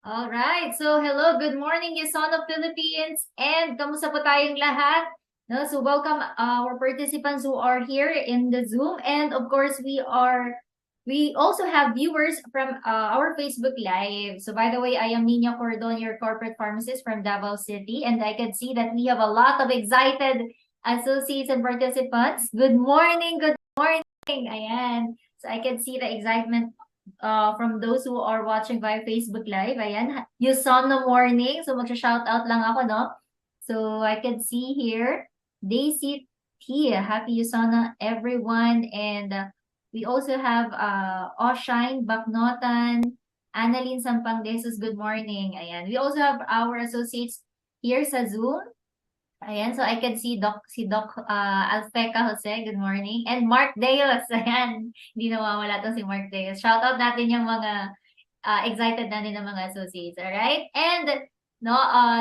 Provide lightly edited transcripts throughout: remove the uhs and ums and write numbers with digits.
All right. So, hello, good morning, Usana, Philippines, and kamusta po tayong lahat? No, so welcome our participants who are here in the Zoom, and of course, we also have viewers from our Facebook Live. So, by the way, I am Nina Cordon, your corporate pharmacist from Davao City, and I can see that we have a lot of excited associates and participants. Good morning, good morning. Ayan. So, I can see the excitement from those who are watching via Facebook Live. Ayan, Usana morning. So magsha-shout out lang ako, no? So I can see here, Daisy T. Happy Usana, everyone. And we also have Oshine Baknotan, Annalyn Sampangdesos, good morning. Ayan. We also have our associates here sa Zoom. Ayan, so I can see Doc Alfeca Jose, good morning. And Mark Deos, ayan, hindi nawawala to si Mark Deos. Shout out natin yung mga excited natin ng mga associates, all right? And no,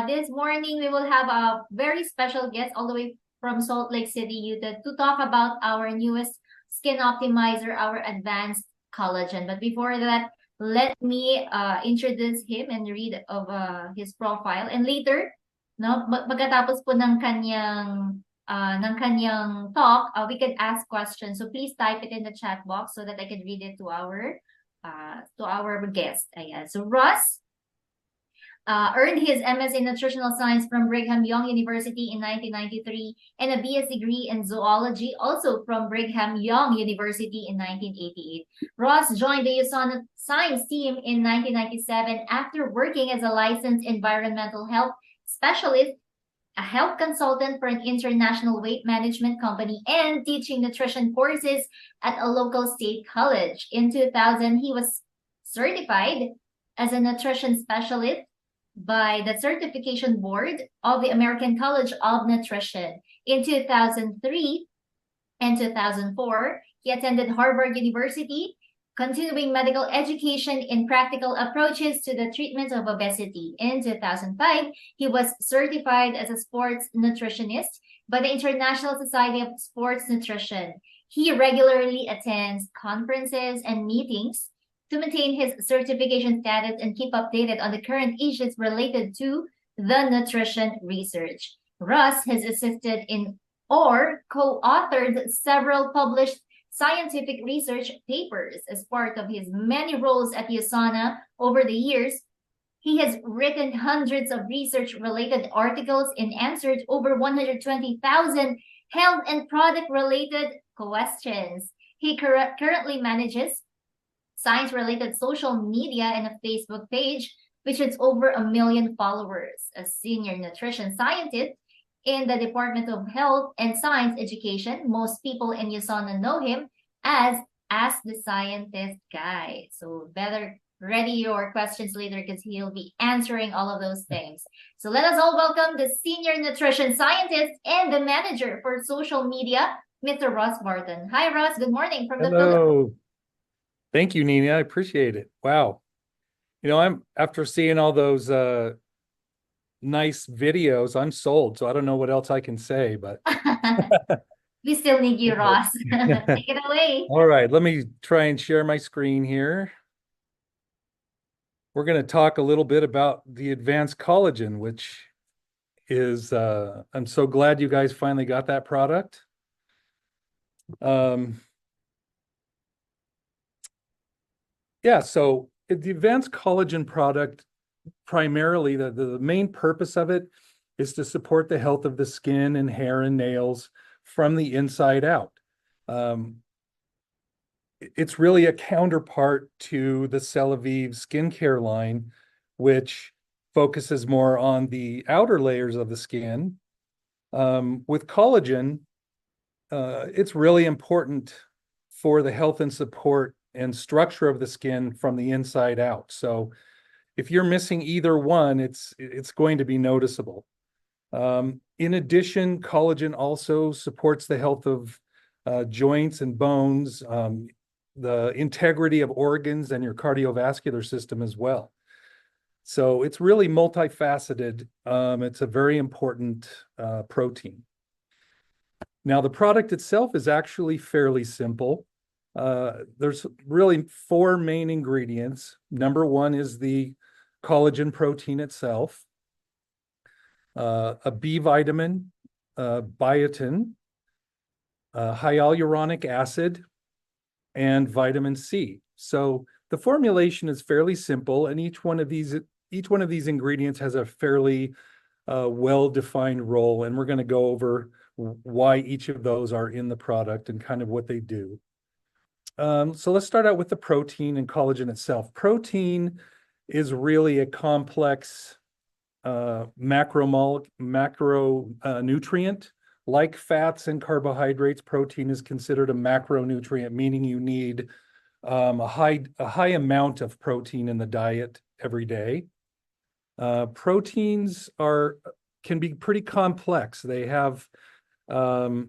this morning we will have a very special guest all the way from Salt Lake City, Utah to talk about our newest skin optimizer, our Advanced Collagen. But before that, let me introduce him and read of his profile. And later, no, pagkatapos po ng kanyang talk, we can ask questions. So please type it in the chat box so that I can read it to our guest. Ayan. So Ross earned his MS in Nutritional Science from Brigham Young University in 1993 and a BS degree in zoology also from Brigham Young University in 1988. Ross joined the Usana Science team in 1997 after working as a licensed environmental health specialist, a health consultant for an international weight management company, and teaching nutrition courses at a local state college. In 2000, he was certified as a nutrition specialist by the Certification Board of the American College of Nutrition. In 2003 and 2004, he attended Harvard University, continuing medical education in practical approaches to the treatment of obesity. In 2005, he was certified as a sports nutritionist by the International Society of Sports Nutrition. He regularly attends conferences and meetings to maintain his certification status and keep updated on the current issues related to the nutrition research. Russ has assisted in or co-authored several published scientific research papers as part of his many roles at Usana over the years. He has written hundreds of research-related articles and answered over 120,000 health and product-related questions. He currently manages science-related social media and a Facebook page, which has over 1 million followers. As senior nutrition scientist in the Department of Health and Science Education, most people in Usana know him as Ask the Scientist Guy. So better ready your questions later because he'll be answering all of those things. So let us all welcome the senior nutrition scientist and the manager for social media, Mr. Ross Barton. Hi, Ross. Good morning from the Philippines. Hello. Thank you, Nina. I appreciate it. Wow. I'm after seeing all those nice videos, I'm sold. So I don't know what else I can say, but We still need you, Ross. Take it away. All right, let me try and share my screen here. We're going to talk a little bit about the Advanced Collagen, which is I'm so glad you guys finally got that product. Yeah, so the Advanced Collagen product, primarily the main purpose of it is to support the health of the skin and hair and nails from the inside out. It's really a counterpart to the Celavive skincare line, which focuses more on the outer layers of the skin. With collagen, it's really important for the health and support and structure of the skin from the inside out. So if you're missing either one, it's going to be noticeable. In addition, collagen also supports the health of joints and bones, the integrity of organs and your cardiovascular system as well. So it's really multifaceted. It's a very important protein. Now, the product itself is actually fairly simple. There's really 4 main ingredients. Number one is the collagen protein itself, a B vitamin, biotin, hyaluronic acid, and vitamin C. So the formulation is fairly simple, and each one of these ingredients has a fairly well-defined role, and we're going to go over why each of those are in the product and kind of what they do. So let's start out with the protein and collagen itself. Protein is really a complex macronutrient. Like fats and carbohydrates, protein is considered a macronutrient, meaning you need a high amount of protein in the diet every day. Proteins can be pretty complex. They have a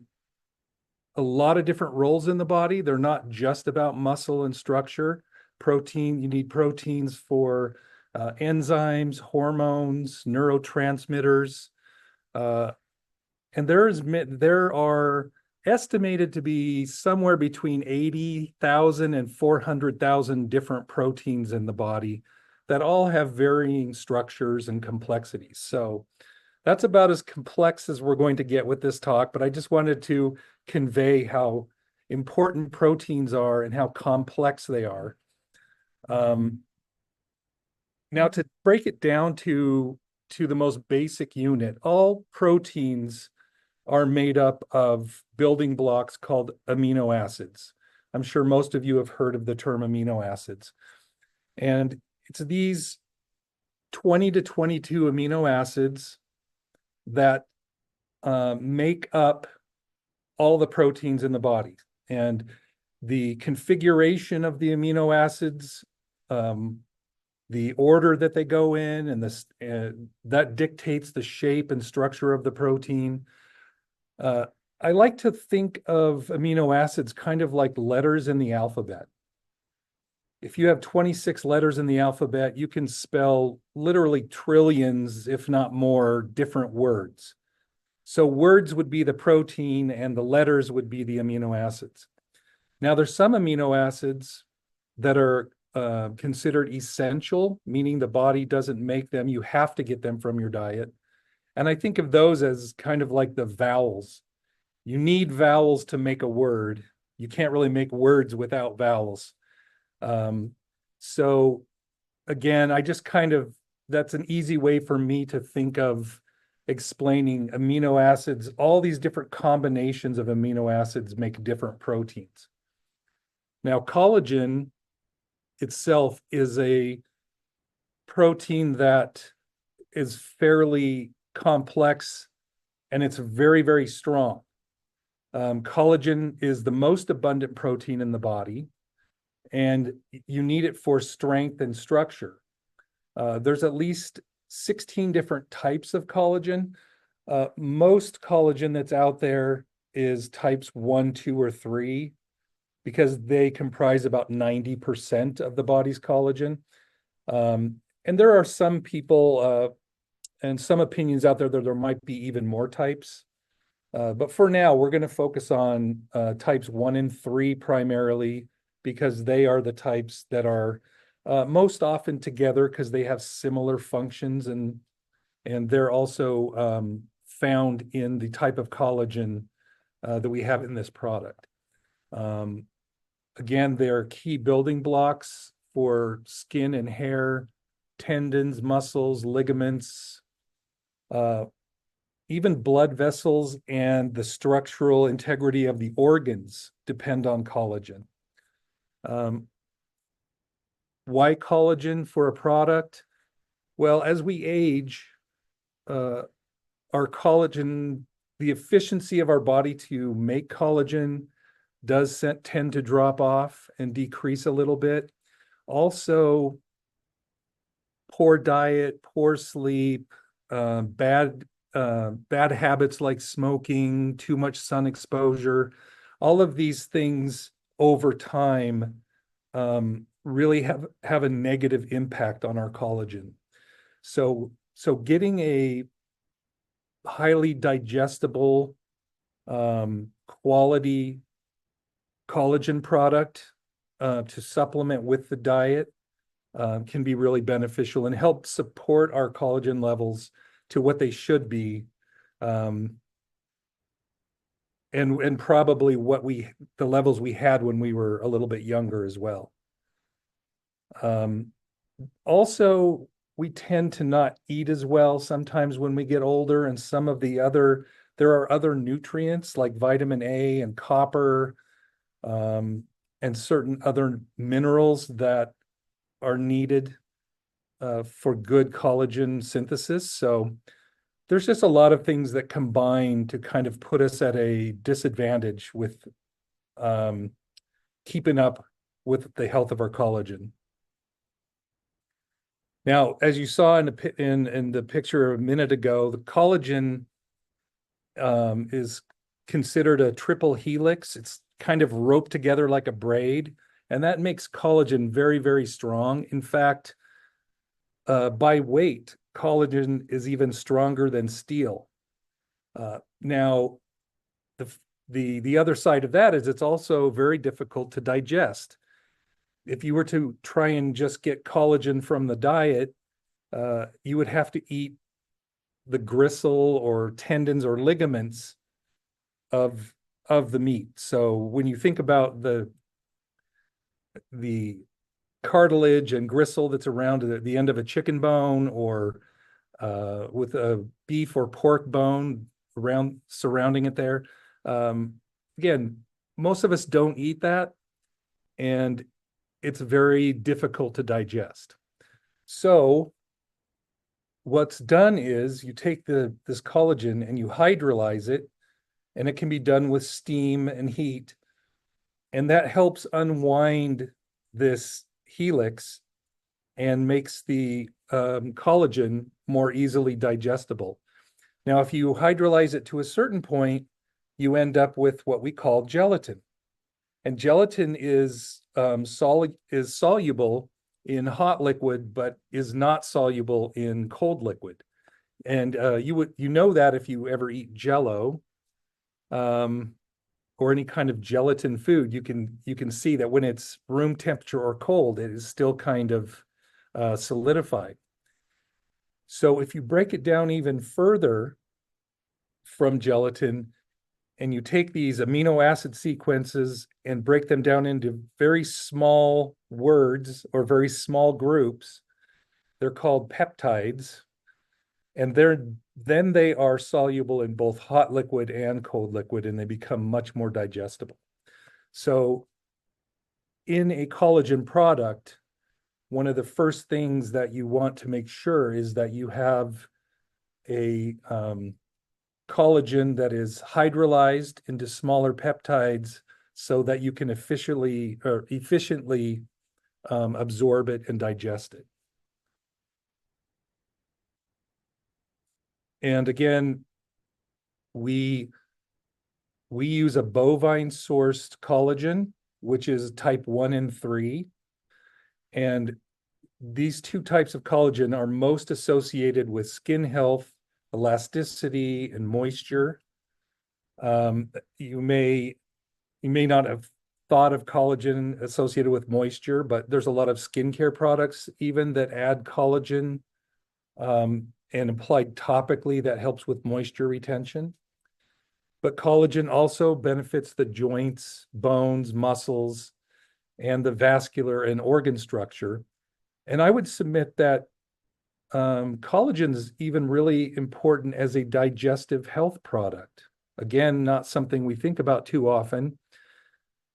lot of different roles in the body. They're not just about muscle and structure. You need proteins for enzymes, hormones, neurotransmitters, and there are estimated to be somewhere between 80,000 and 400,000 different proteins in the body that all have varying structures and complexities. So that's about as complex as we're going to get with this talk, but I just wanted to convey how important proteins are and how complex they are. Now, to break it down to the most basic unit, all proteins are made up of building blocks called amino acids. I'm sure most of you have heard of the term amino acids. And it's these 20 to 22 amino acids that make up all the proteins in the body. And the configuration of the amino acids, the order that they go in, and that dictates the shape and structure of the protein. I like to think of amino acids kind of like letters in the alphabet. If you have 26 letters in the alphabet, you can spell literally trillions, if not more, different words. So words would be the protein and the letters would be the amino acids. Now, there's some amino acids that are considered essential, meaning the body doesn't make them. You have to get them from your diet. And I think of those as kind of like the vowels. You need vowels to make a word. You can't really make words without vowels. So again, that's an easy way for me to think of explaining amino acids. All these different combinations of amino acids make different proteins. Now, collagen itself is a protein that is fairly complex and it's very, very strong. Collagen is the most abundant protein in the body, and you need it for strength and structure. There's at least 16 different types of collagen. Most collagen that's out there is types 1, 2, or 3 because they comprise about 90% of the body's collagen. And there are some people and some opinions out there that there might be even more types. But for now, we're going to focus on types 1 and 3 primarily because they are the types that are most often together because they have similar functions, and they're also found in the type of collagen that we have in this product. Again, they're key building blocks for skin and hair, tendons, muscles, ligaments, even blood vessels, and the structural integrity of the organs depend on collagen. Why collagen for a product? Well, as we age, our collagen, the efficiency of our body to make collagen does tend to drop off and decrease a little bit. Also, poor diet, poor sleep, bad habits like smoking, too much sun exposure, all of these things over time really have a negative impact on our collagen. So getting a highly digestible, quality collagen product to supplement with the diet can be really beneficial and help support our collagen levels to what they should be. And probably the levels we had when we were a little bit younger as well. Also, we tend to not eat as well sometimes when we get older, and there are other nutrients like vitamin A and copper, and certain other minerals that are needed for good collagen synthesis. So there's just a lot of things that combine to kind of put us at a disadvantage with keeping up with the health of our collagen. Now, as you saw in the picture a minute ago, the collagen is considered a triple helix. It's kind of roped together like a braid, and that makes collagen very, very strong. In fact, by weight, collagen is even stronger than steel. Now, the other side of that is it's also very difficult to digest. If you were to try and just get collagen from the diet, you would have to eat the gristle or tendons or ligaments of the meat. So when you think about the cartilage and gristle that's around the end of a chicken bone, or with a beef or pork bone surrounding it there, again, most of us don't eat that, and it's very difficult to digest. So what's done is you take this collagen and you hydrolyze it, and it can be done with steam and heat, and that helps unwind this helix and makes the collagen more easily digestible. Now, if you hydrolyze it to a certain point, you end up with what we call gelatin. And gelatin is soluble in hot liquid, but is not soluble in cold liquid. And you know that if you ever eat Jell-O, or any kind of gelatin food, you can see that when it's room temperature or cold, it is still kind of solidified. So if you break it down even further from gelatin, and you take these amino acid sequences and break them down into very small words or very small groups, they're called peptides. And then they are soluble in both hot liquid and cold liquid, and they become much more digestible. So in a collagen product, one of the first things that you want to make sure is that you have a collagen that is hydrolyzed into smaller peptides so that you can efficiently absorb it and digest it. And again, we use a bovine sourced collagen, which is type 1 and 3. And these two types of collagen are most associated with skin health, elasticity, and moisture. You may not have thought of collagen associated with moisture, but there's a lot of skincare products even that add collagen, and applied topically that helps with moisture retention. But collagen also benefits the joints, bones, muscles, and the vascular and organ structure. And I would submit that collagen is even really important as a digestive health product. Again, not something we think about too often,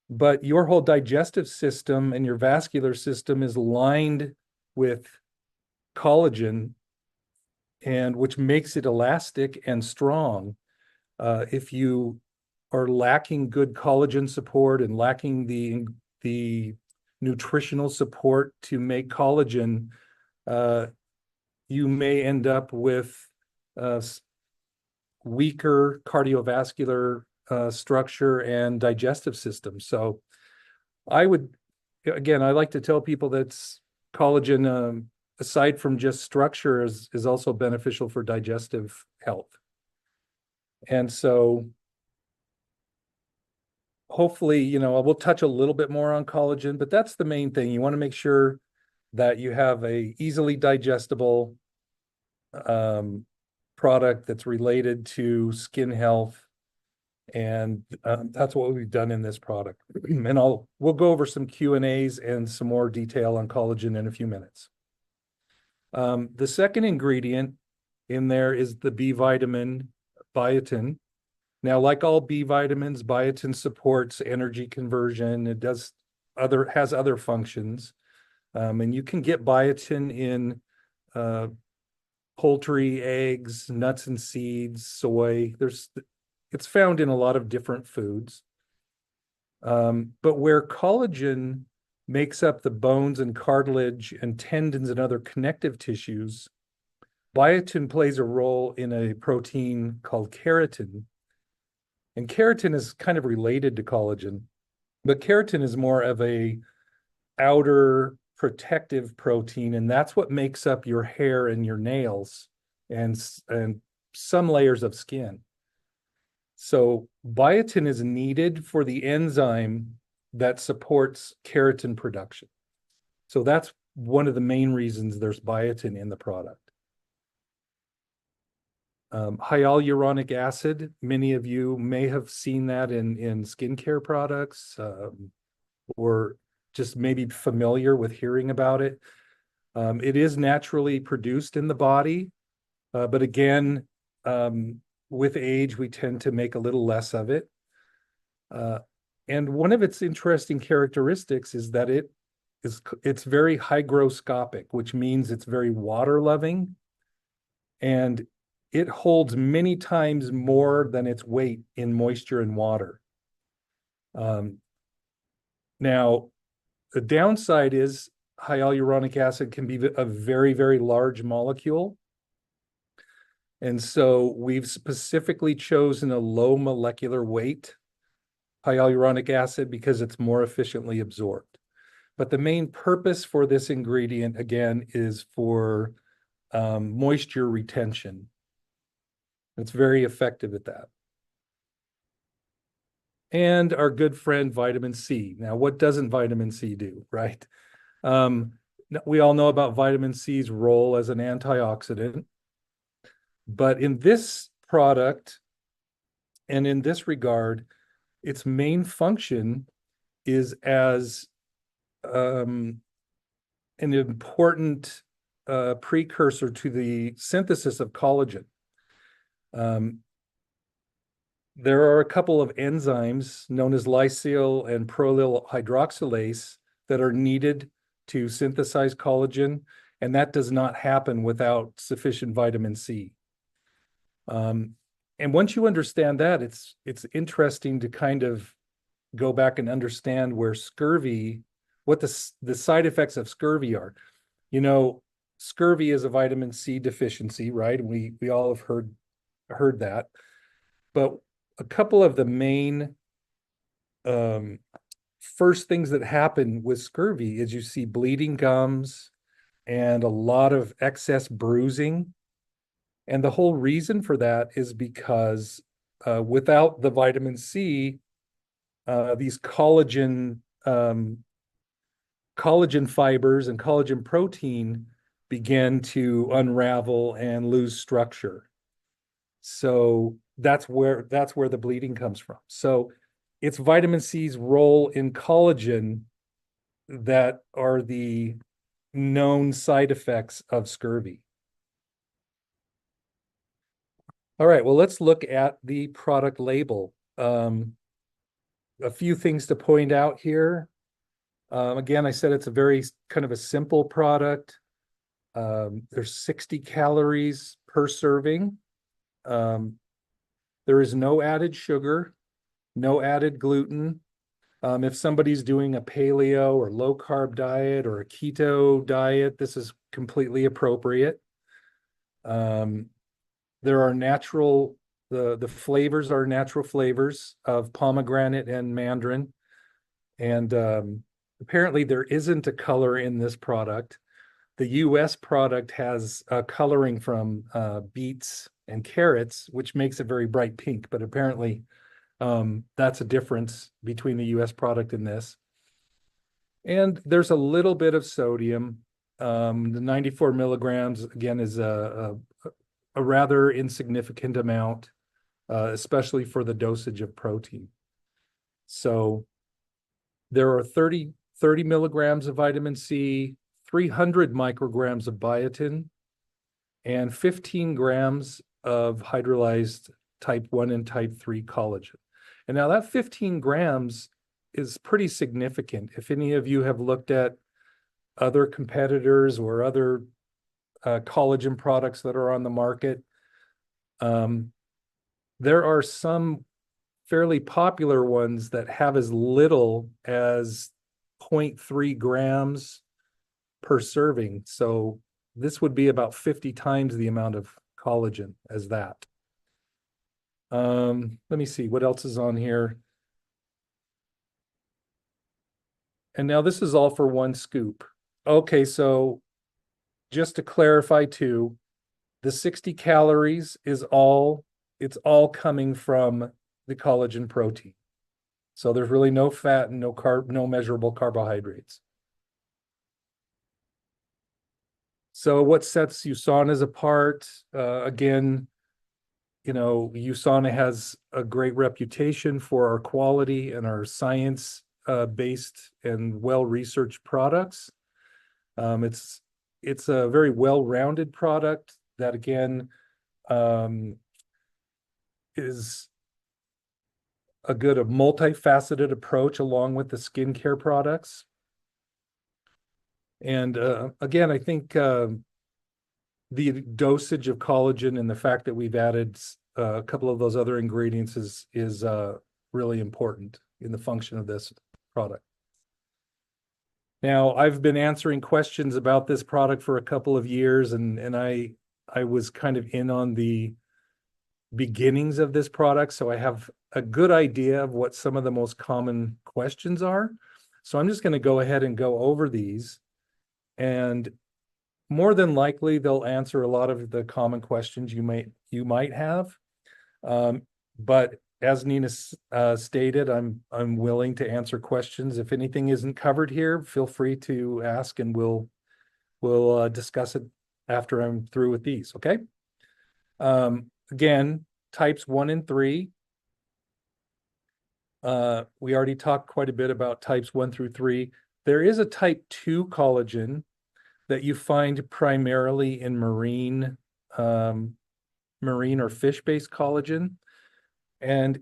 but your whole digestive system and your vascular system is lined with collagen, and which makes it elastic and strong. If you are lacking good collagen support and lacking the nutritional support to make collagen, you may end up with weaker cardiovascular structure and digestive system. So I like to tell people that collagen, aside from just structure, is also beneficial for digestive health. And so hopefully, we'll touch a little bit more on collagen, but that's the main thing. You want to make sure that you have a easily digestible product that's related to skin health. And that's what we've done in this product. And we'll go over some Q&As and some more detail on collagen in a few minutes. The second ingredient in there is the B vitamin biotin. Now, like all B vitamins, biotin supports energy conversion. It has other functions. And you can get biotin in poultry, eggs, nuts and seeds, soy. It's found in a lot of different foods. But where collagen makes up the bones and cartilage and tendons and other connective tissues, biotin plays a role in a protein called keratin. And keratin is kind of related to collagen, but keratin is more of a outer protective protein, and that's what makes up your hair and your nails and some layers of skin. So biotin is needed for the enzyme that supports keratin production. So that's one of the main reasons there's biotin in the product. Hyaluronic acid, many of you may have seen that in skincare products, or just maybe familiar with hearing about it. It is naturally produced in the body, but again, with age, we tend to make a little less of it. And one of its interesting characteristics is that it's very hygroscopic, which means it's very water loving, and it holds many times more than its weight in moisture and water. Now, the downside is hyaluronic acid can be a very, very large molecule. And so we've specifically chosen a low molecular weight hyaluronic acid because it's more efficiently absorbed. But the main purpose for this ingredient, again, is for moisture retention. It's very effective at that. And our good friend vitamin C. Now, what doesn't vitamin C do, right? We all know about vitamin C's role as an antioxidant. But in this product and in this regard, its main function is as an important precursor to the synthesis of collagen. There are a couple of enzymes known as lysyl and prolyl hydroxylase that are needed to synthesize collagen, and that does not happen without sufficient vitamin C. And once you understand that, it's interesting to kind of go back and understand where what the side effects of scurvy are. You know, scurvy is a vitamin C deficiency, right? We all have heard that. But a couple of the main first things that happen with scurvy is you see bleeding gums and a lot of excess bruising. And the whole reason for that is because without the vitamin C, these collagen fibers and collagen protein begin to unravel and lose structure. So that's where the bleeding comes from. So it's vitamin C's role in collagen that are the known side effects of scurvy. All right, well, let's look at the product label. A few things to point out here. Again, I said it's a very kind of a simple product. There's 60 calories per serving. There is no added sugar, no added gluten. If somebody's doing a paleo or low carb diet or a keto diet, this is completely appropriate. There are the flavors are natural flavors of pomegranate and mandarin. And apparently there isn't a color in this product. The US product has coloring from beets and carrots, which makes it very bright pink, but apparently that's a difference between the US product and this. And there's a little bit of sodium. The 94 milligrams, again, is a rather insignificant amount, especially for the dosage of protein. So there are 30 milligrams of vitamin C, 300 micrograms of biotin, and 15 grams of hydrolyzed type 1 and type 3 collagen. And now that 15 grams is pretty significant. If any of you have looked at other competitors or other collagen products that are on the market, there are some fairly popular ones that have as little as 0.3 grams per serving. So this would be about 50 times the amount of collagen as that. Let me see what else is on here. And now this is all for one scoop. Okay, so just to clarify too, the 60 calories is it's all coming from the collagen protein. So there's really no fat and no measurable carbohydrates. So what sets Usana's apart? Again, Usana has a great reputation for our quality and our science based and well-researched products. It's a very well-rounded product that again is a multifaceted approach along with the skincare products. And again, I think the dosage of collagen and the fact that we've added a couple of those other ingredients is really important in the function of this product. Now, I've been answering questions about this product for a couple of years, and I was kind of in on the beginnings of this product, so I have a good idea of what some of the most common questions are. So I'm just going to go ahead and go over these, and more than likely they'll answer a lot of the common questions you might have. But as Nina stated, I'm willing to answer questions. If anything isn't covered here, feel free to ask, and we'll discuss it after I'm through with these. Okay. Again, types 1 and 3. We already talked quite a bit about types 1 through 3. There is a type 2 collagen that you find primarily in marine or fish-based collagen. And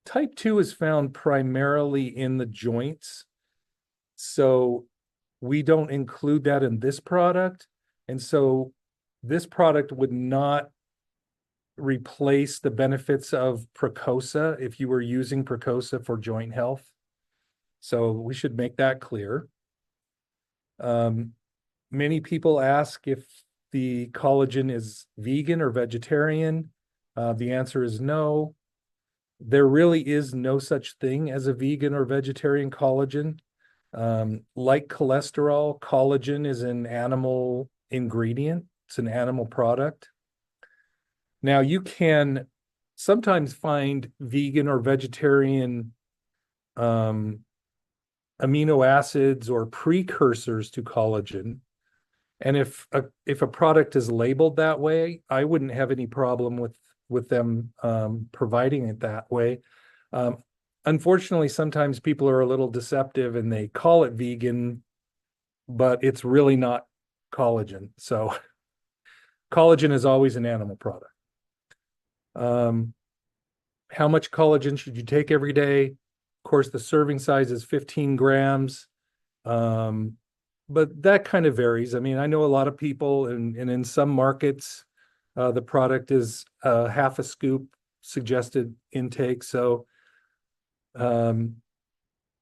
type 2 is found primarily in the joints. So we don't include that in this product. And so this product would not replace the benefits of Precosa if you were using Precosa for joint health. So we should make that clear. Many people ask if the collagen is vegan or vegetarian. The answer is no. There really is no such thing as a vegan or vegetarian collagen. Like cholesterol, collagen is an animal ingredient. It's an animal product. Now, you can sometimes find vegan or vegetarian amino acids or precursors to collagen. And if a product is labeled that way, I wouldn't have any problem with them providing it that way. Unfortunately, sometimes people are a little deceptive and they call it vegan, but it's really not collagen. So collagen is always an animal product. How much collagen should you take every day? Of course, the serving size is 15 grams. But that kind of varies. I mean, I know a lot of people, and in some markets, the product is half a scoop suggested intake. So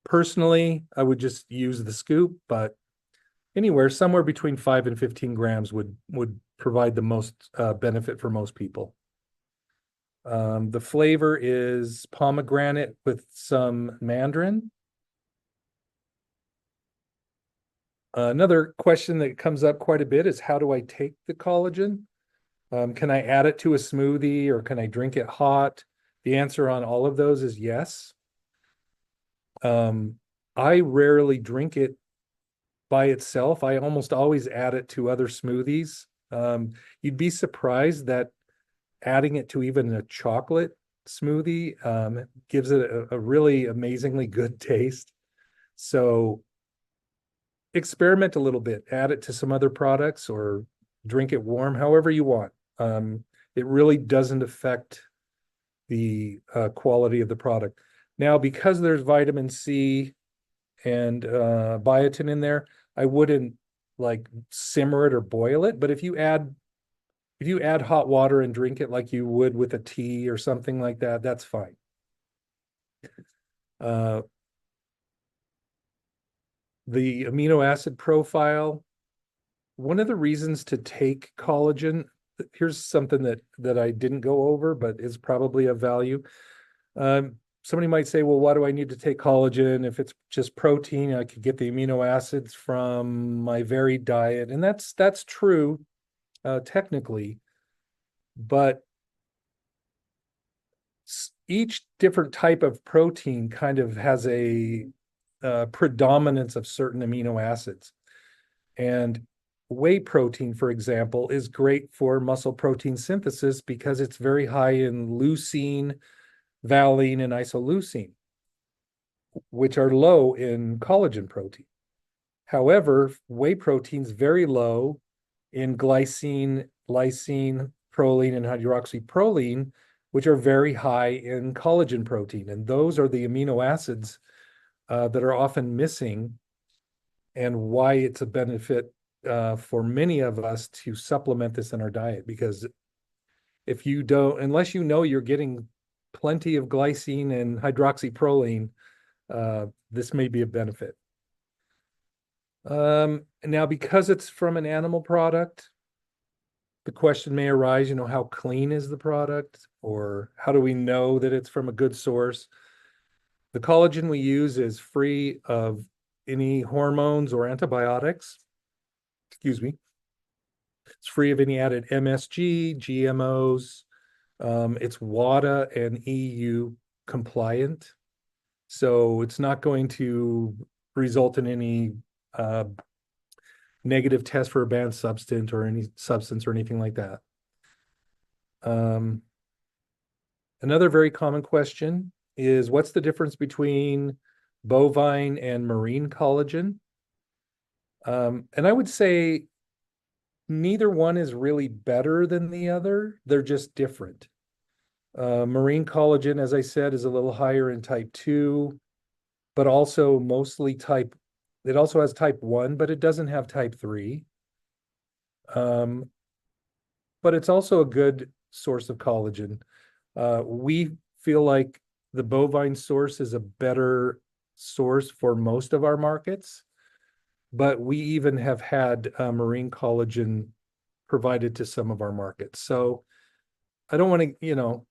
personally, I would just use the scoop, but somewhere between 5 and 15 grams would provide the most benefit for most people. The flavor is pomegranate with some mandarin. Another question that comes up quite a bit is, how do I take the collagen? Can I add it to a smoothie, or can I drink it hot? The answer on all of those is yes. I rarely drink it by itself. I almost always add it to other smoothies. You'd be surprised that adding it to even a chocolate smoothie gives it a really amazingly good taste. So experiment a little bit, add it to some other products or drink it warm, however you want. It really doesn't affect the quality of the product. Now, because there's vitamin C and biotin in there, I wouldn't like simmer it or boil it. But if you add hot water and drink it like you would with a tea or something like that, that's fine. Uh, the amino acid profile, one of the reasons to take collagen, here's something that I didn't go over, but is probably of value. Somebody might say, well, why do I need to take collagen? If it's just protein, I could get the amino acids from my varied diet. And that's true, technically, but each different type of protein kind of has a predominance of certain amino acids. And whey protein, for example, is great for muscle protein synthesis because it's very high in leucine, valine, and isoleucine, which are low in collagen protein. However, whey protein is very low in glycine, lysine, proline, and hydroxyproline, which are very high in collagen protein. And those are the amino acids that are often missing, and why it's a benefit for many of us to supplement this in our diet. Because if you don't, unless you know you're getting plenty of glycine and hydroxyproline, this may be a benefit. Now, because it's from an animal product, the question may arise, how clean is the product, or how do we know that it's from a good source? The collagen we use is free of any hormones or antibiotics. Excuse me. It's free of any added MSG, GMOs. It's WADA and EU compliant. So it's not going to result in any negative test for a banned substance or anything like that. Another very common question is, what's the difference between bovine and marine collagen? And I would say neither one is really better than the other. They're just different. Marine collagen, as I said, is a little higher in type 2, but also mostly it also has type 1, but it doesn't have type 3. But it's also a good source of collagen. We feel like the bovine source is a better source for most of our markets, but we even have had marine collagen provided to some of our markets. So I don't want to,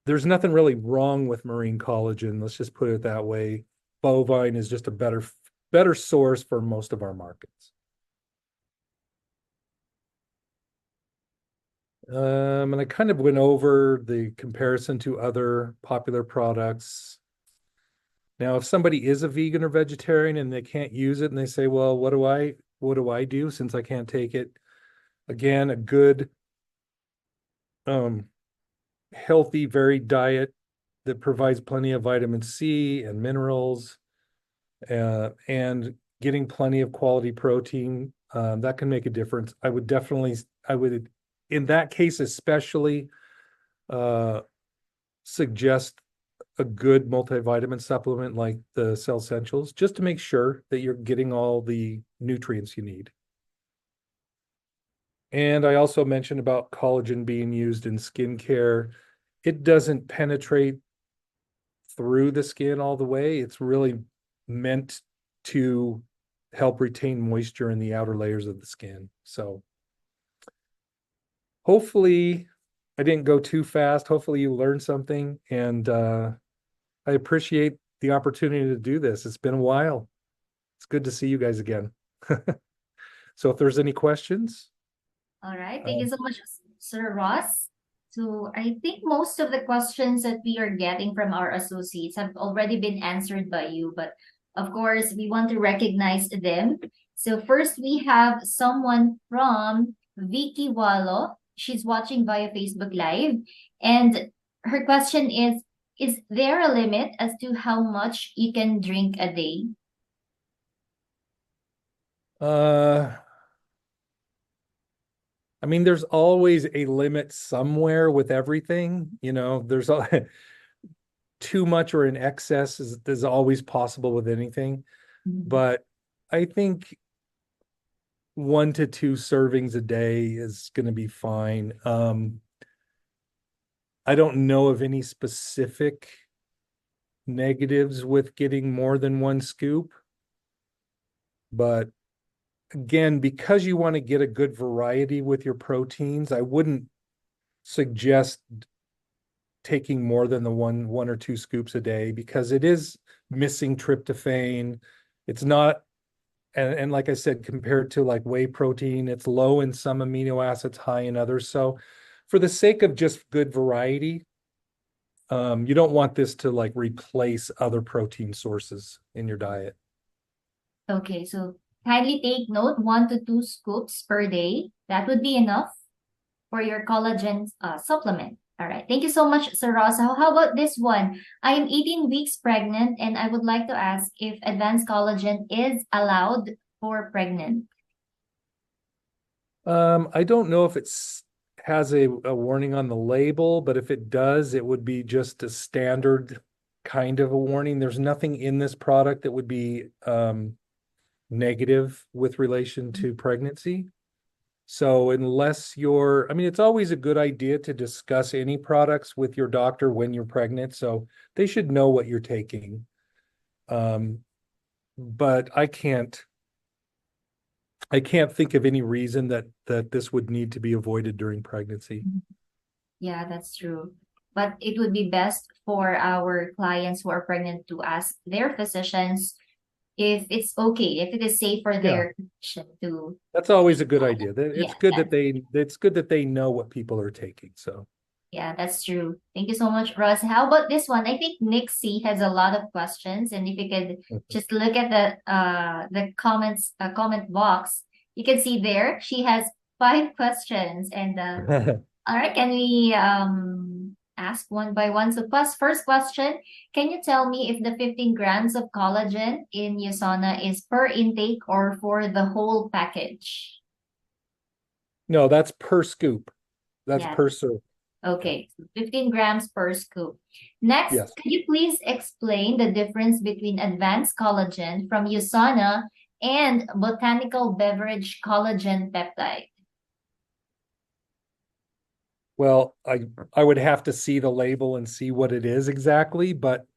there's nothing really wrong with marine collagen. Let's just put it that way. Bovine is just a better source for most of our markets. And I kind of went over the comparison to other popular products. Now, if somebody is a vegan or vegetarian and they can't use it and they say, well, what do I do since I can't take it? Again, a good, healthy, varied diet that provides plenty of vitamin C and minerals, and getting plenty of quality protein, that can make a difference. I would, in that case, especially suggest a good multivitamin supplement like the Cell Essentials, just to make sure that you're getting all the nutrients you need. And I also mentioned about collagen being used in skincare. It doesn't penetrate through the skin all the way. It's really meant to help retain moisture in the outer layers of the skin. So hopefully I didn't go too fast. Hopefully you learned something, and I appreciate the opportunity to do this. It's been a while. It's good to see you guys again. So if there's any questions. All right. Thank you so much, Sir Ross. So I think most of the questions that we are getting from our associates have already been answered by you, but of course, we want to recognize them. So first we have someone from Vicky Wallo. She's watching via Facebook Live. And her question is there a limit as to how much you can drink a day? Uh, I mean, there's always a limit somewhere with everything. There's too much or in excess is always possible with anything. Mhm. But I think 1 to 2 servings a day is going to be fine. I don't know of any specific negatives with getting more than one scoop, but again, because you want to get a good variety with your proteins, I wouldn't suggest taking more than the one or two scoops a day because it is missing tryptophan. It's not, and like I said, compared to like whey protein, it's low in some amino acids, high in others. So for the sake of just good variety, you don't want this to like replace other protein sources in your diet. Okay, so kindly take note 1 to 2 scoops per day. That would be enough for your collagen supplement. All right. Thank you so much, Sir Ross. How about this one? I am 18 weeks pregnant and I would like to ask if advanced collagen is allowed for pregnant. I don't know if it's has a warning on the label, but if it does, it would be just a standard kind of a warning. There's nothing in this product that would be negative with relation to pregnancy. So I mean, it's always a good idea to discuss any products with your doctor when you're pregnant. So they should know what you're taking. But I can't think of any reason that this would need to be avoided during pregnancy. Yeah, that's true. But it would be best for our clients who are pregnant to ask their physicians if it's okay, if it is safe for Yeah, their condition to that's always take a good product. idea. Yeah, It's good that they know what people are taking. So yeah, that's true. Thank you so much, Ross. How about this one? I think Nixie has a lot of questions, and if you could just look at the comments comment box, you can see there she has 5 questions. And all right, can we ask one by one? So first question, can you tell me if the 15 grams of collagen in Usana is per intake or for the whole package? no, that's per scoop. That's Yeah. per serve. Okay, so 15 grams per scoop. Next, Yes. could you please explain the difference between advanced collagen from Usana and botanical beverage collagen peptide? Well, I would have to see the label and see what it is exactly, but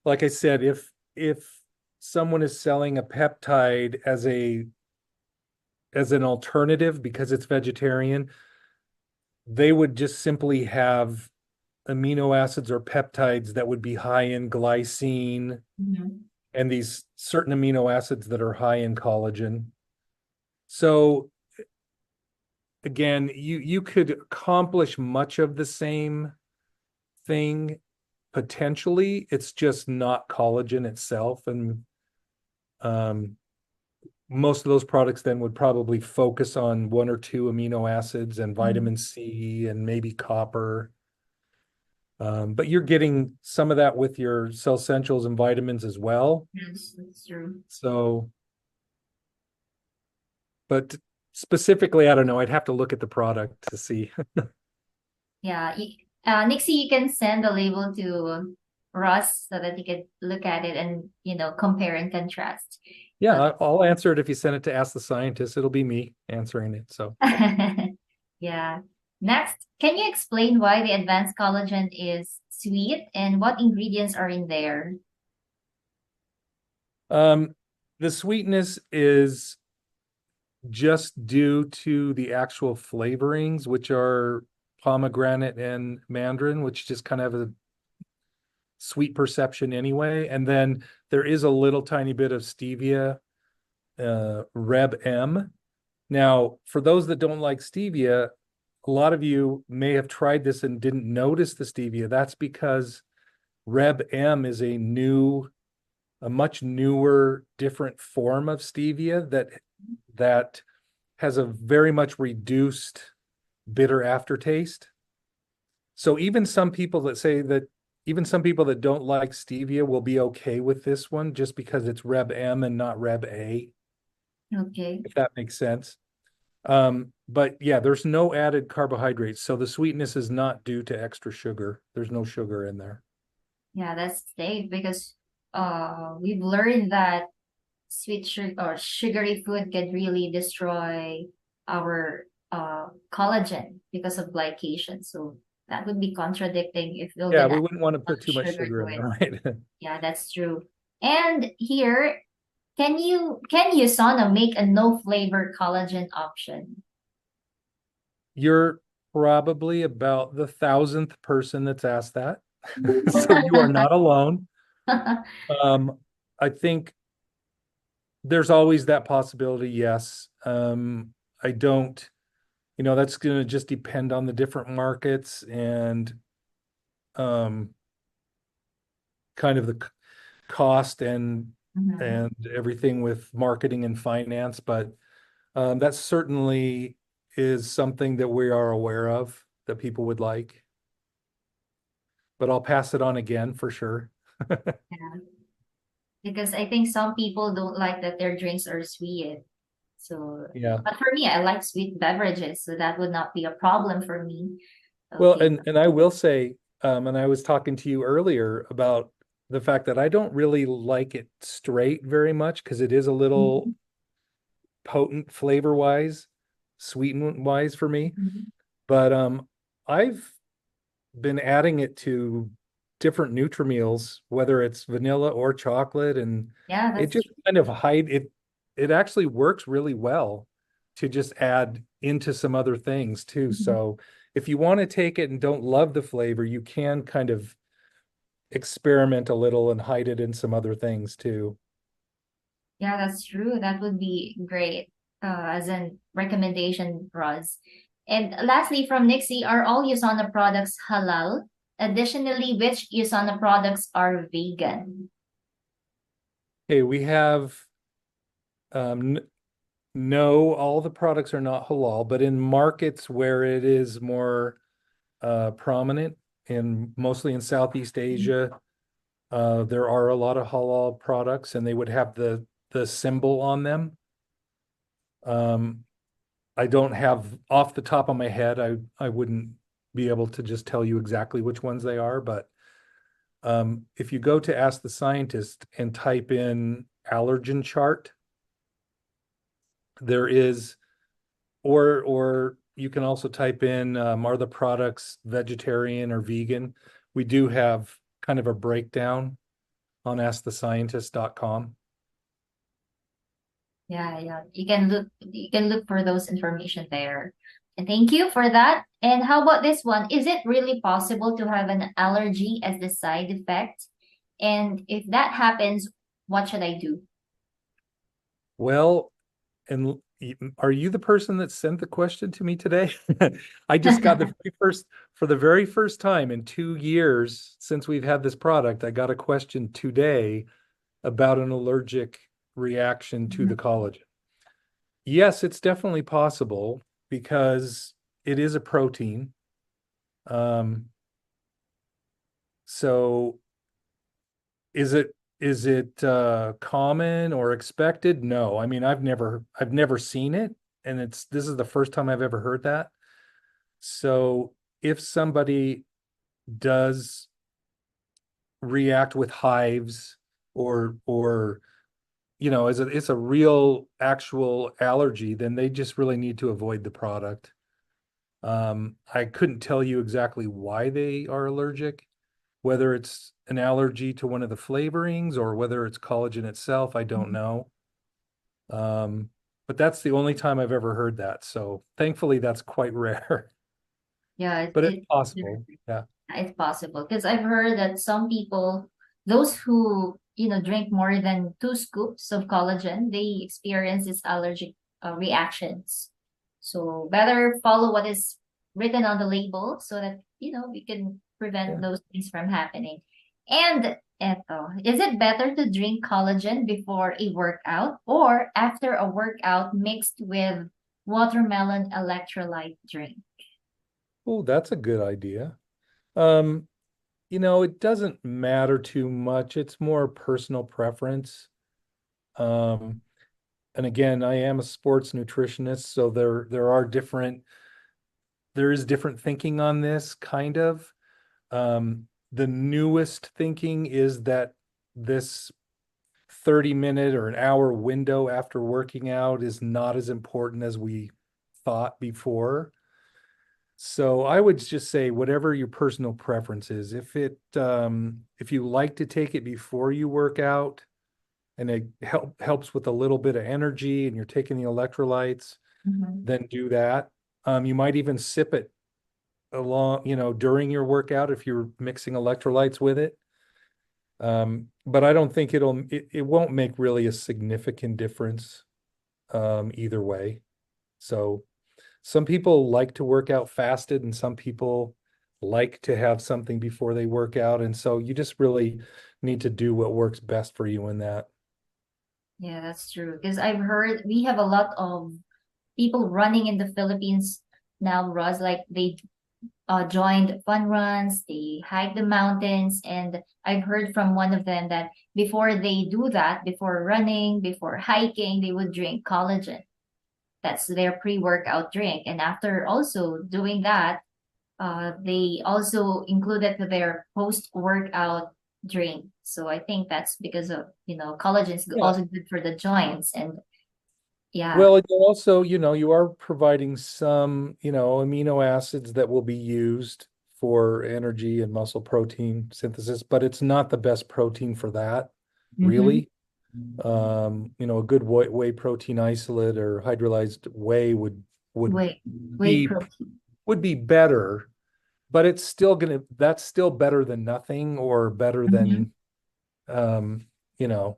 like I said, if someone is selling a peptide as an alternative because it's vegetarian, they would just simply have amino acids or peptides that would be high in glycine Mhm. and these certain amino acids that are high in collagen. So again, you could accomplish much of the same thing potentially. It's just not collagen itself. And um, most of those products then would probably focus on 1 or 2 amino acids and Mhm. vitamin C and maybe copper. But you're getting some of that with your cell essentials and vitamins as well. Yes, that's true. So, but specifically, I don't know. I'd have to look at the product to see. Yeah, Nixie, you can send the label to Russ so that he could look at it and, compare and contrast. Yeah, I'll answer it if you send it to Ask the Scientist. It'll be me answering it. So, Yeah. Next, can you explain why the advanced collagen is sweet and what ingredients are in there? um, the sweetness is just due to the actual flavorings, which are pomegranate and mandarin, which just kind of have a sweet perception anyway. And then there is a little tiny bit of stevia, Reb M. Now, for those that don't like stevia, a lot of you may have tried this and didn't notice the stevia. That's because Reb M is a new a much newer, different form of stevia that has a very much reduced bitter aftertaste. So even some people that don't like stevia will be okay with this one just because it's Reb M and not Reb A, Okay. if that makes sense. But yeah, there's no added carbohydrates. So the sweetness is not due to extra sugar. There's no sugar in there. Yeah, that's safe because we've learned that sweet sugar or sugary food can really destroy our collagen because of glycation. So that would be contradicting if we're Yeah, gonna we add wouldn't want to much put too much sugar sugar to in it. there, right? Yeah, that's true. And here, can Usana make a no flavor collagen option? You're probably about the 1,000th person that's asked that. So you are not alone. Um, I think there's always that possibility, yes. I don't, that's going to just depend on the different markets and um, kind of the cost Mhm. and everything with marketing and finance, but that certainly is something that we are aware of that people would like. But I'll pass it on again for sure. Yeah. Because I think some people don't like that their drinks are sweet. So, Yeah. but for me, I like sweet beverages, so that would not be a problem for me. Well, Okay. and I will say, and I was talking to you earlier about the fact that I don't really like it straight very much because it is a little Mhm. potent flavor wise, sweeten wise for me. Mhm. But I've been adding it to different Nutrimeals, whether it's vanilla or chocolate, and Yeah, it that's just kind of hide it. It actually works really well to just add into some other things too. true. So if you want to take it and don't love the flavor, you can kind of experiment a little and hide it in some other things too. Yeah, that's true. That would be great as a recommendation for us. And lastly, from Nixie, are all Usana products halal? Additionally, which Usana products are vegan? Okay, we have um, no, all the products are not halal, but in markets where it is more prominent, in mostly in Southeast Asia, there are a lot of halal products, and they would have the symbol on them. Um, I don't have off the top of my head. I wouldn't be able to just tell you exactly which ones they are, but if you go to Ask the Scientist and type in allergen chart, there is, or you can also type in are the products vegetarian or vegan? We do have kind of a breakdown on askthescientist.com. Yeah, yeah. You can look for those information there. And thank you for that. And how about this one? Is it really possible to have an allergy as the side effect? And if that happens, what should I do? Well, and are you the person that sent the question to me today? I just got for the very first time in 2 years since we've had this product, I got a question today about an allergic reaction to the collagen. Yes, it's definitely possible because it is a protein. Um, so is it common or expected? No. I mean, I've never seen it, and this is the first time I've ever heard that. So if somebody does react with hives or it's a real actual allergy, then they just really need to avoid the product. I couldn't tell you exactly why they are allergic, whether it's an allergy to one of the flavorings or whether it's collagen itself, I don't know. Um, but that's the only time I've ever heard that. So thankfully, that's quite rare, Yeah, but it's possible. Yeah. it's possible because I've heard that some people, those who, drink more than 2 scoops of collagen, they experience these allergic reactions. So better follow what is written on the label so that, we can prevent Yeah. those things from happening. And eto, is it better to drink collagen before a workout or after a workout mixed with watermelon electrolyte drink? Oh, that's a good idea. Um, it doesn't matter too much. It's more personal preference. Um, and again, I am a sports nutritionist, so there is different thinking on this kind of. The newest thinking is that this 30-minute or an hour window after working out is not as important as we thought before. So I would just say whatever your personal preference is. If you like to take it before you work out and it helps with a little bit of energy and you're taking the electrolytes, Mhm. then do that. You might even sip it during your workout if you're mixing electrolytes with it. But I don't think it won't make really a significant difference either way. So some people like to work out fasted and some people like to have something before they work out. And so you just really need to do what works best for you in that. Yeah, that's true. Because I've heard we have a lot of people running in the Philippines now, Ross. Like they joined fun runs, they hike the mountains, and I've heard from one of them that before they do that, before running, before hiking, they would drink collagen. That's their pre-workout drink. And after also doing that, they also include it to their post-workout drink. So I think that's because of, collagen is Yeah. also good for the joints. And yeah. Well, you also, you are providing some, amino acids that will be used for energy and muscle protein synthesis, but it's not the best protein for that, Mm-hmm. really. A good whey protein isolate or hydrolyzed whey would Whey be protein. would be better, but that's still better than nothing or Mm-hmm. um, you know,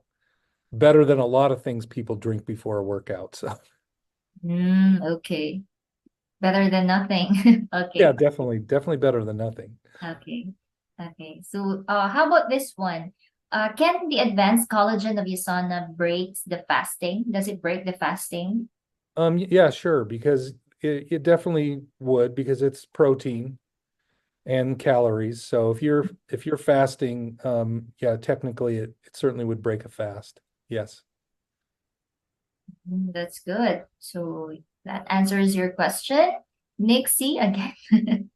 better than a lot of things people drink before a workout. So Okay. Better than nothing. yeah, Okay. definitely better than nothing. Okay. Okay. So, how about this one? Can the advanced collagen of Usana breaks the fasting? Does it break the fasting? Yeah, sure, because it definitely would because it's protein and calories. So if you're fasting, yeah, technically it certainly would break a fast. Yes. That's good. So that answers your question. Nixie again.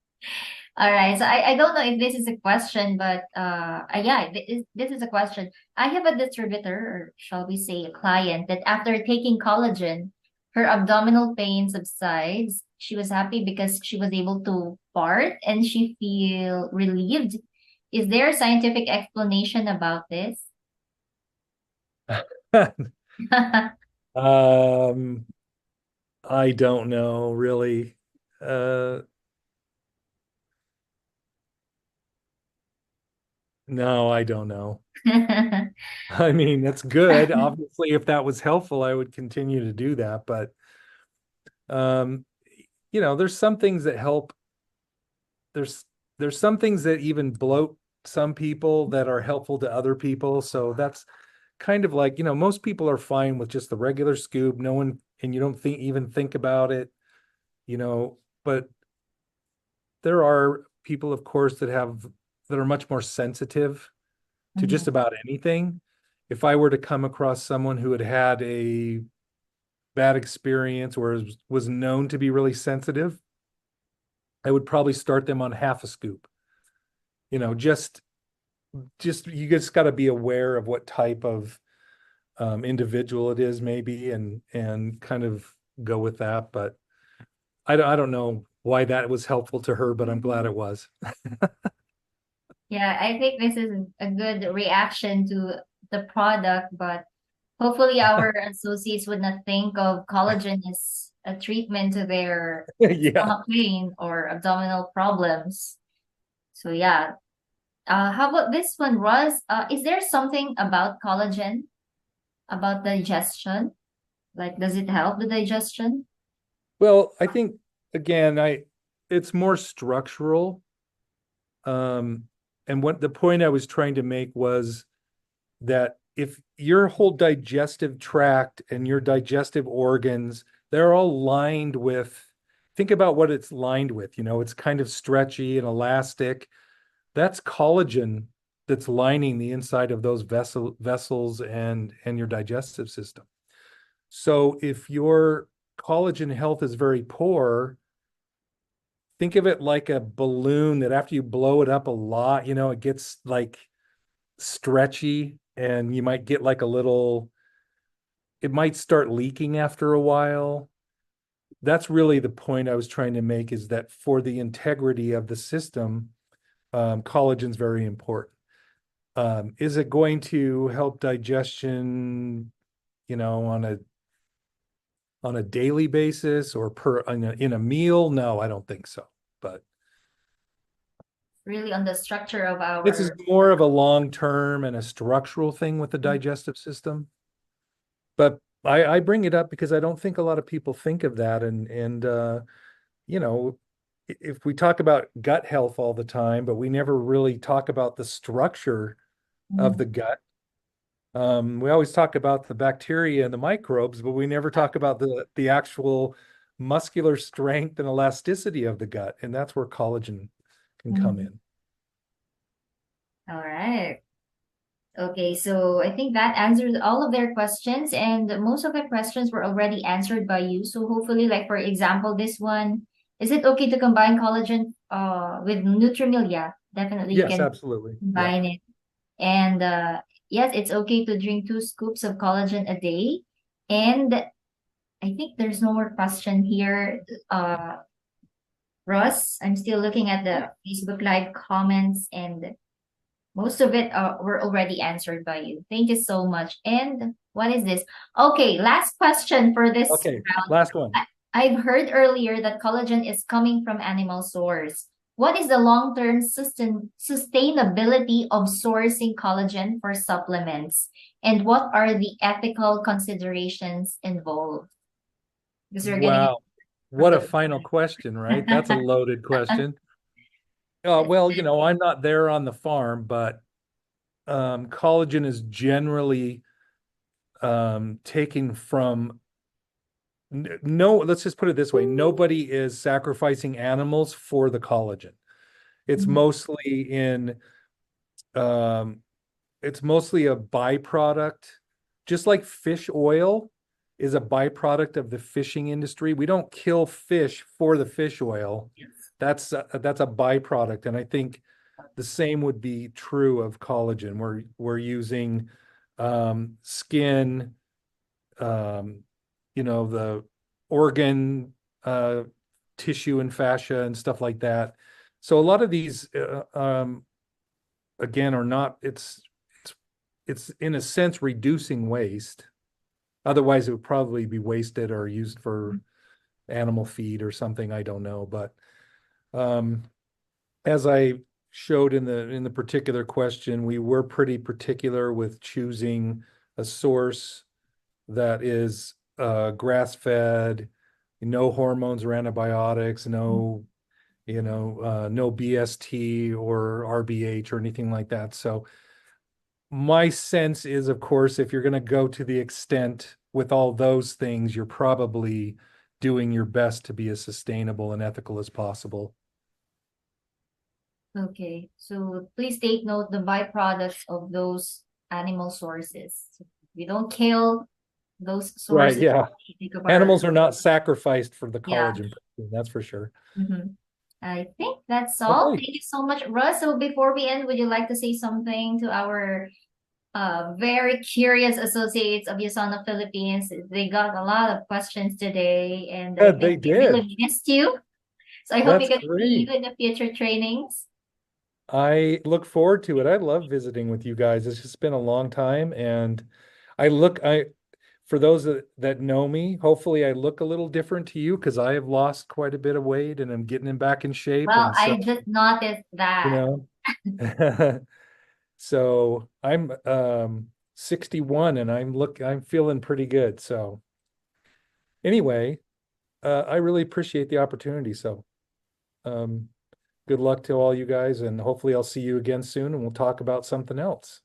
All right. So I don't know if this is a question, but yeah, this is a question. I have a distributor, or shall we say a client, that after taking collagen, her abdominal pain subsides. She was happy because she was able to fart and she feel relieved. Is there a scientific explanation about this? Um, I don't know really. Uh, no, I don't know. I mean, that's good. Obviously, if that was helpful, I would continue to do that. But um, there's some things that help. There's there's some things that even bloat some people that are helpful to other people. So that's kind of like, most people are fine with just the regular scoop. No one, and you don't even think about it, you know, but there are people, of course, that are much more sensitive to just Mhm. about anything. If I were to come across someone who had had a bad experience or was known to be really sensitive, I would probably start them on half a scoop. You know, just you just got to be aware of what type of individual it is, maybe, and kind of go with that. But I don't know why that was helpful to her, but I'm glad it was. Yeah, I think this is a good reaction to the product, but hopefully our associates would not think of collagen as a treatment to their Yeah. stomach pain or abdominal problems. So yeah. How about this one, Ross? Is there something about collagen, about digestion? Like, does it help the digestion? Well, I think again, I it's more structural. Um, and what the point I was trying to make was that if your whole digestive tract and your digestive organs, they're all lined with, think about what it's lined with, it's kind of stretchy and elastic. That's collagen that's lining the inside of those vessels and your digestive system. So if your collagen health is very poor, think of it like a balloon that after you blow it up a lot, it gets like stretchy and you might get like it might start leaking after a while. That's really the point I was trying to make, is that for the integrity of the system, collagen's very important. Is it going to help digestion, on a daily basis or in a meal? No, I don't think so. But Really on the structure of this is our. more of a long-term and a structural thing with the digestive system. But I bring it up because I don't think a lot of people think of that. And you know, if we talk about gut health all the time, but we never really talk about the structure of the gut. We always talk about the bacteria and the microbes, but we never talk about the actual muscular strength and elasticity of the gut, and that's where collagen can come Mhm. in. All right. Okay, so I think that answers all of their questions, and most of the questions were already answered by you. So hopefully, like for example, this one, is it okay to combine collagen with Nutrimilk? Yeah, definitely you Yes, can absolutely. Yeah. combine it. And yes, it's okay to drink 2 scoops of collagen a day. And I think there's no more question here. Russ, I'm still looking at the Facebook Live comments, and most of it were already answered by you. Thank you so much. And what is this? Okay, last question for this Okay, round. last one. I've heard earlier that collagen is coming from animal source. What is the long-term sustainability of sourcing collagen for supplements? And what are the ethical considerations involved? Because we're getting it Wow. from What a the. final question, right? That's a loaded question. Well, I'm not there on the farm, but collagen is generally taken from no, let's just put it this way. Nobody is sacrificing animals for the collagen. It's Mhm. mostly in um it's mostly a byproduct, just like fish oil is a byproduct of the fishing industry. We don't kill fish for the fish oil. That's a byproduct, and I think the same would be true of collagen. We're using skin, um, the organ, tissue and fascia and stuff like that. So a lot of these, again, are not. It's in a sense reducing waste. Otherwise, it would probably be wasted or used for animal feed or something. I don't know, but um, as I showed in the particular question, we were pretty particular with choosing a source that is grass-fed, no hormones or antibiotics, no BST or RBH or anything like that. So my sense is, of course, if you're going to go to the extent with all those things, you're probably doing your best to be as sustainable and ethical as possible. Okay, so please take note the byproducts of those animal sources. So we don't kill those Right, sources. yeah. We think of our. Animals are not sacrificed for the Yeah. collagen protein, that's for sure. I think that's all. Okay. Thank you so much, Russ. So before we end, would you like to say something to our very curious associates of Usana Philippines? They got a lot of questions today, and I Yeah, think they they did. really missed you. So I hope we That's can see great. you in the future trainings. I look forward to it. I love visiting with you guys. It's just been a long time, and I for those that know me, hopefully I look a little different to you because I have lost quite a bit of weight and I'm getting back in shape. Well, And so, I just noticed you that. know, so I'm 61 and I'm feeling pretty good. So anyway, I really appreciate the opportunity. So um Good luck to all you guys, and hopefully I'll see you again soon and we'll talk about something else.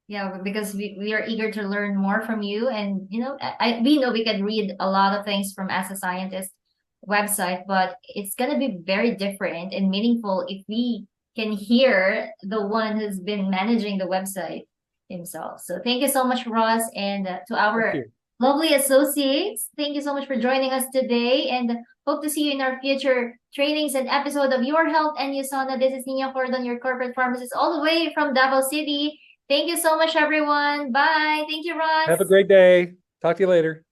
Yeah, because we are eager to learn more from you. And, we know we can read a lot of things from As a Scientist website, but it's going to be very different and meaningful if we can hear the one who's been managing the website himself. So thank you so much, Ross. And to Thank our you. lovely associates, thank you so much for joining us today. And hope to see you in our future trainings and episode of Your Health and Usana. This is Nina Cordon, your corporate pharmacist, all the way from Davao City. Thank you so much, everyone. Bye. Thank you, Ross. Have a great day. Talk to you later.